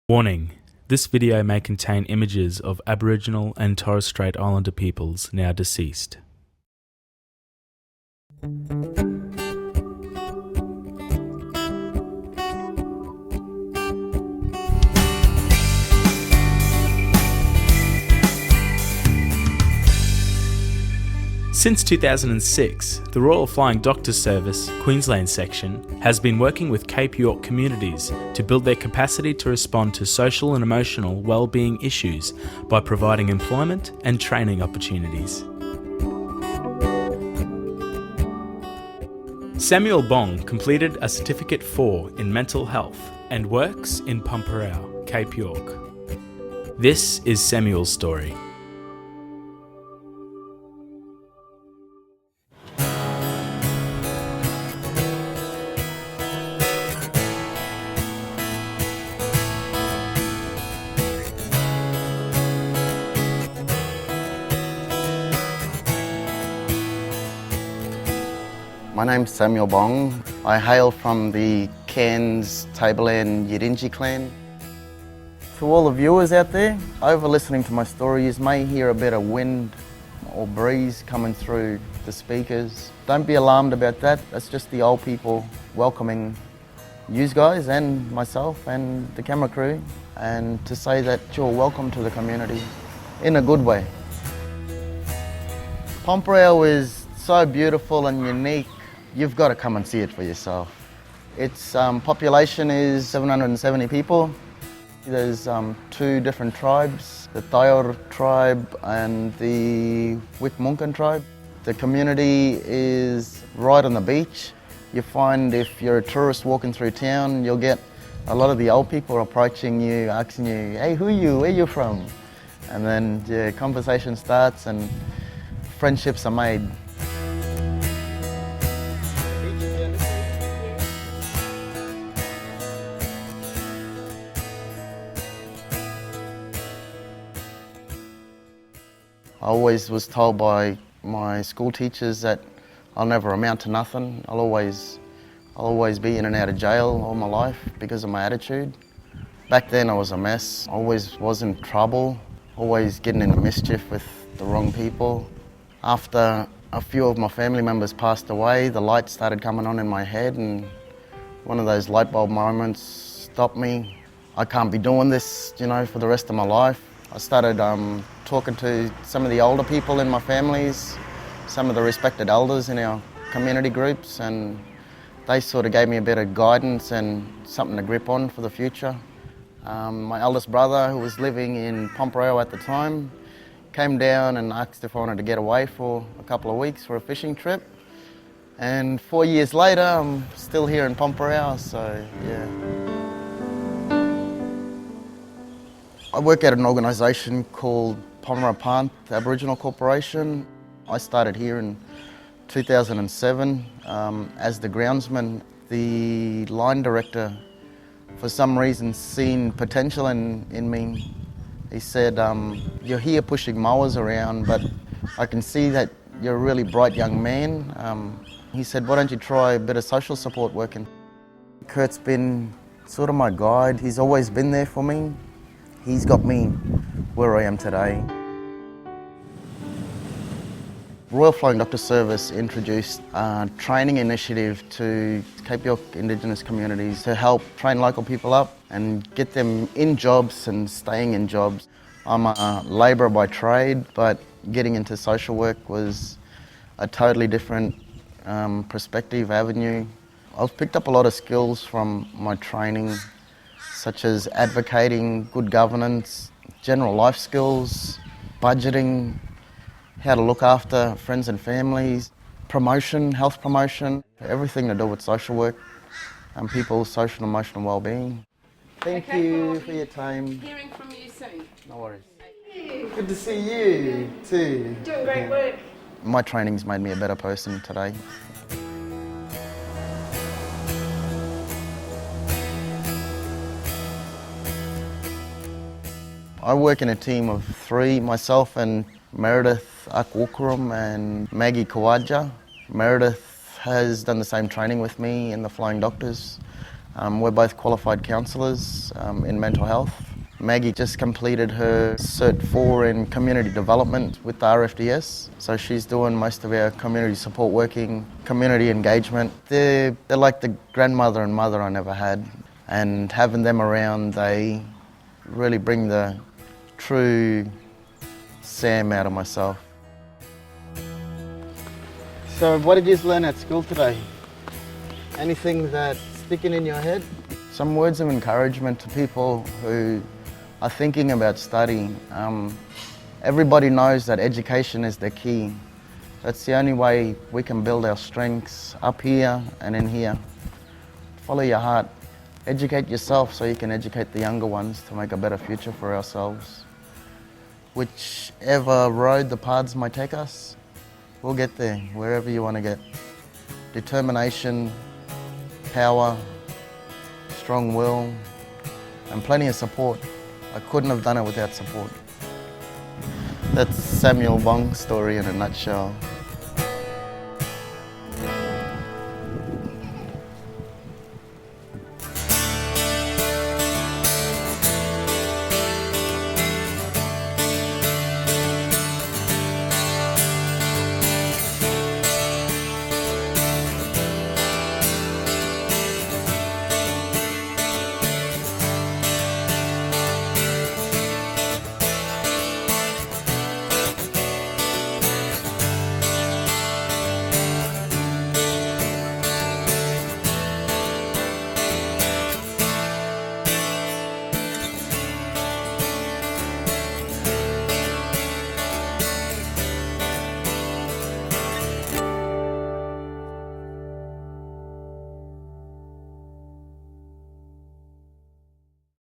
Warning: this video may contain images of Aboriginal and Torres Strait Islander peoples now deceased. Since 2006, the Royal Flying Doctors Service, Queensland Section, has been working with Cape York communities to build their capacity to respond to social and emotional wellbeing issues by providing employment and training opportunities. Samuel Bong completed a Certificate 4 in Mental Health and works in Pumperau, Cape York. This is Samuel's story. My name's Samuel Bong. I hail from the Cairns, Tableland, Yidinji clan. To all the viewers out there, over listening to my story, you may hear a bit of wind or breeze coming through the speakers. Don't be alarmed about that. That's just the old people welcoming you guys and myself and the camera crew, and to say that you're welcome to the community in a good way. Pumperau is so beautiful and unique. You've got to come and see it for yourself. Its population is 770 people. There's two different tribes, the Thayor tribe and the Witmunkan tribe. The community is right on the beach. You find if you're a tourist walking through town, you'll get a lot of the old people approaching you, asking you, hey, who are you, where are you from? And then the conversation starts and friendships are made. I always was told by my school teachers that I'll never amount to nothing. I'll always be in and out of jail all my life because of my attitude. Back then I was a mess. I always was in trouble, always getting into mischief with the wrong people. After a few of my family members passed away, the light started coming on in my head, and one of those light bulb moments stopped me. I can't be doing this, for the rest of my life. I started talking to some of the older people in my families, some of the respected elders in our community groups, and they sort of gave me a bit of guidance and something to grip on for the future. My eldest brother, who was living in Pumperau at the time, came down and asked if I wanted to get away for a couple of weeks for a fishing trip. And 4 years later, I'm still here in Pumperau, so yeah. I work at an organisation called Pomerapant Aboriginal Corporation. I started here in 2007 as the groundsman. The line director, for some reason, seen potential in me. He said, you're here pushing mowers around, but I can see that you're a really bright young man. He said, why don't you try a bit of social support working? Kurt's been sort of my guide. He's always been there for me. He's got me where I am today. Royal Flying Doctor Service introduced a training initiative to Cape York Indigenous communities to help train local people up and get them in jobs and staying in jobs. I'm a labourer by trade, but getting into social work was a totally different perspective, avenue. I've picked up a lot of skills from my training, such as advocating, good governance, general life skills, budgeting, how to look after friends and families, promotion, health promotion, everything to do with social work and people's social and emotional well-being. Thank you for your time. Hearing from you soon. No worries. Good to see you too. Doing great work. My training's made me a better person today. I work in a team of three, myself and Meredith Akwukurum and Maggie Kawaja. Meredith has done the same training with me in the Flying Doctors. We're both qualified counsellors in mental health. Maggie just completed her Cert 4 in community development with the RFDS, so she's doing most of our community support working, community engagement. They're like the grandmother and mother I never had, and having them around, they really bring the true Sam out of myself. So what did you learn at school today? Anything that's sticking in your head? Some words of encouragement to people who are thinking about studying. Everybody knows that education is the key. That's the only way we can build our strengths up here and in here. Follow your heart. Educate yourself so you can educate the younger ones to make a better future for ourselves. Whichever road the paths might take us, we'll get there, wherever you want to get. Determination, power, strong will, and plenty of support. I couldn't have done it without support. That's Samuel Wong's story in a nutshell.